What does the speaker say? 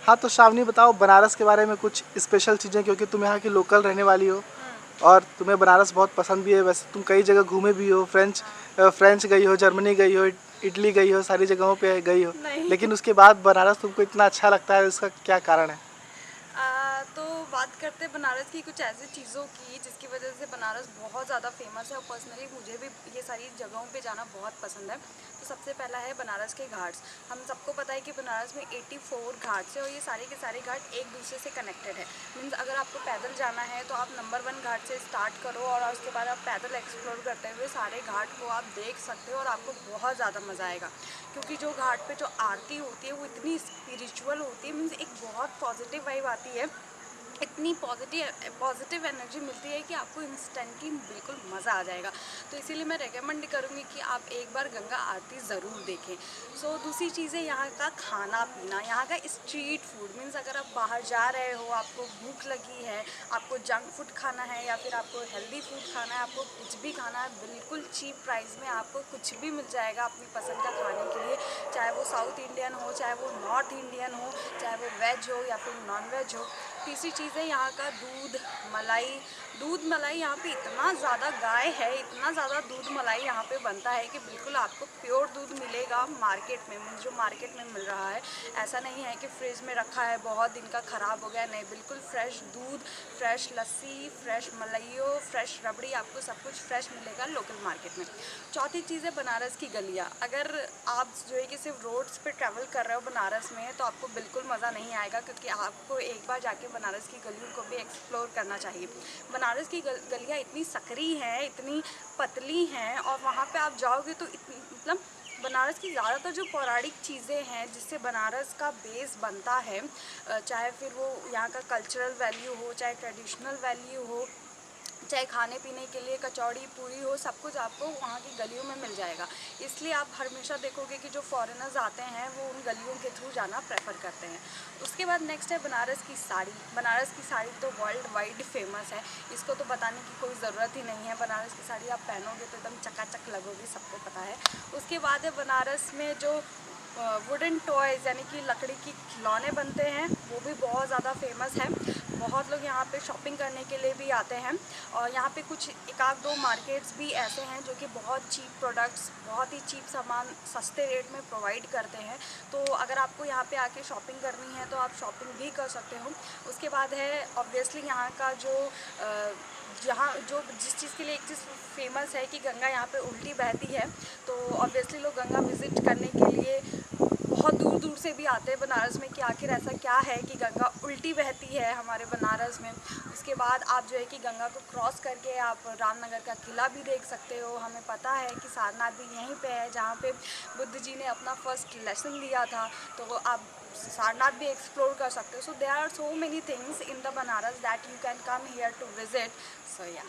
हाँ तो श्रावणी बताओ बनारस के बारे में कुछ स्पेशल चीज़ें, क्योंकि तुम यहाँ की लोकल रहने वाली हो और तुम्हें बनारस बहुत पसंद भी है। वैसे तुम कई जगह घूमे भी हो, फ्रेंच गई हो, जर्मनी गई हो, इटली गई हो, सारी जगहों पे गई हो, लेकिन उसके बाद बनारस तुमको इतना अच्छा लगता है, उसका क्या कारण है? तो बात करते हैं बनारस की कुछ ऐसी चीज़ों की जिसकी वजह से बनारस बहुत ज़्यादा फेमस है और पर्सनली मुझे भी ये सारी जगहों पे जाना बहुत पसंद है। तो सबसे पहला है बनारस के घाट्स। हम सबको पता है कि बनारस में 84 घाट्स है और ये सारे के सारे घाट एक दूसरे से कनेक्टेड है। मीन्स अगर आपको पैदल जाना है तो आप नंबर 1 घाट से स्टार्ट करो और उसके बाद आप पैदल एक्सप्लोर करते हुए सारे घाट को आप देख सकते हो और आपको बहुत ज़्यादा मज़ा आएगा, क्योंकि जो घाट पे जो आरती होती है वो इतनी स्पिरिचुअल होती है। मीन्स एक बहुत पॉजिटिव वाइब आती है, इतनी पॉजिटिव एनर्जी मिलती है कि आपको इंस्टेंटली बिल्कुल मज़ा आ जाएगा। तो इसीलिए मैं रेकमेंड करूँगी कि आप एक बार गंगा आरती ज़रूर देखें। दूसरी चीज़ है यहाँ का खाना पीना, यहाँ का स्ट्रीट फूड। मीन्स अगर आप बाहर जा रहे हो, आपको भूख लगी है, आपको जंक फूड खाना है या फिर आपको हेल्दी फूड खाना है, आपको कुछ भी खाना है, बिल्कुल चीप प्राइस में आपको कुछ भी मिल जाएगा अपनी पसंद का खाने के लिए। चाहे वो साउथ इंडियन हो, चाहे वो नॉर्थ इंडियन हो, चाहे वो वेज हो या फिर नॉन वेज हो। तीसरी चीज़ है यहाँ का दूध मलाई। दूध मलाई यहाँ पे इतना ज़्यादा गाय है, इतना ज़्यादा दूध मलाई यहाँ पे बनता है कि बिल्कुल आपको प्योर दूध मिलेगा मार्केट में। जो मार्केट में मिल रहा है, ऐसा नहीं है कि फ्रिज में रखा है बहुत दिन का ख़राब हो गया, नहीं, बिल्कुल फ्रेश दूध, फ्रेश लस्सी, फ्रेश मलाइयो, फ्रेश रबड़ी, आपको सब कुछ फ्रेश मिलेगा लोकल मार्केट में। चौथी चीज़ है बनारस की गलियाँ। अगर आप जो है कि सिर्फ रोड्स पे ट्रैवल कर रहे हो बनारस में तो आपको बिल्कुल मज़ा नहीं आएगा, क्योंकि आपको एक बार जाके बनारस की गलियों को भी एक्सप्लोर करना चाहिए। बनारस की गलियाँ इतनी सकरी हैं, इतनी पतली हैं और वहाँ पे आप जाओगे तो मतलब बनारस की ज़्यादातर जो पौराणिक चीज़ें हैं जिससे बनारस का बेस बनता है, चाहे फिर वो यहाँ का कल्चरल वैल्यू हो, चाहे ट्रेडिशनल वैल्यू हो, चाहे खाने पीने के लिए कचौड़ी पूरी हो, सब कुछ आपको वहाँ की गलियों में मिल जाएगा। इसलिए आप हमेशा देखोगे कि जो फॉरेनर्स आते हैं वो उन गलियों के थ्रू जाना प्रेफर करते हैं। उसके बाद नेक्स्ट है बनारस की साड़ी। बनारस की साड़ी तो वर्ल्ड वाइड फेमस है, इसको तो बताने की कोई ज़रूरत ही नहीं है। बनारस की साड़ी आप पहनोगे तो एकदम चकाचक लगोगी, सबको पता है। उसके बाद है बनारस में जो वुडन टॉयज़ यानी कि लकड़ी की खिलौने बनते हैं, वो भी बहुत ज़्यादा फेमस है। बहुत लोग यहाँ पे शॉपिंग करने के लिए भी आते हैं और यहाँ पे कुछ एक आध दो मार्केट्स भी ऐसे हैं जो कि बहुत चीप प्रोडक्ट्स, बहुत ही चीप सामान सस्ते रेट में प्रोवाइड करते हैं। तो अगर आपको यहाँ पे आके शॉपिंग करनी है तो आप शॉपिंग भी कर सकते हो। उसके बाद है ऑब्वियसली यहाँ का जो यहाँ जो जिस चीज़ के लिए एक चीज़ फेमस है कि गंगा यहाँ पे उल्टी बहती है, तो ऑब्वियसली लोग गंगा विज़िट करने के लिए बहुत दूर दूर से भी आते हैं बनारस में कि आखिर ऐसा क्या है कि गंगा उल्टी बहती है हमारे बनारस में। उसके बाद आप जो है कि गंगा को क्रॉस करके आप रामनगर का किला भी देख सकते हो। हमें पता है कि सारनाथ भी यहीं पे है जहाँ पे बुद्ध जी ने अपना फर्स्ट लेसन दिया था, तो आप सारनाथ भी एक्सप्लोर कर सकते हो। So there are so many things in the Banaras that you can come here to visit. So या।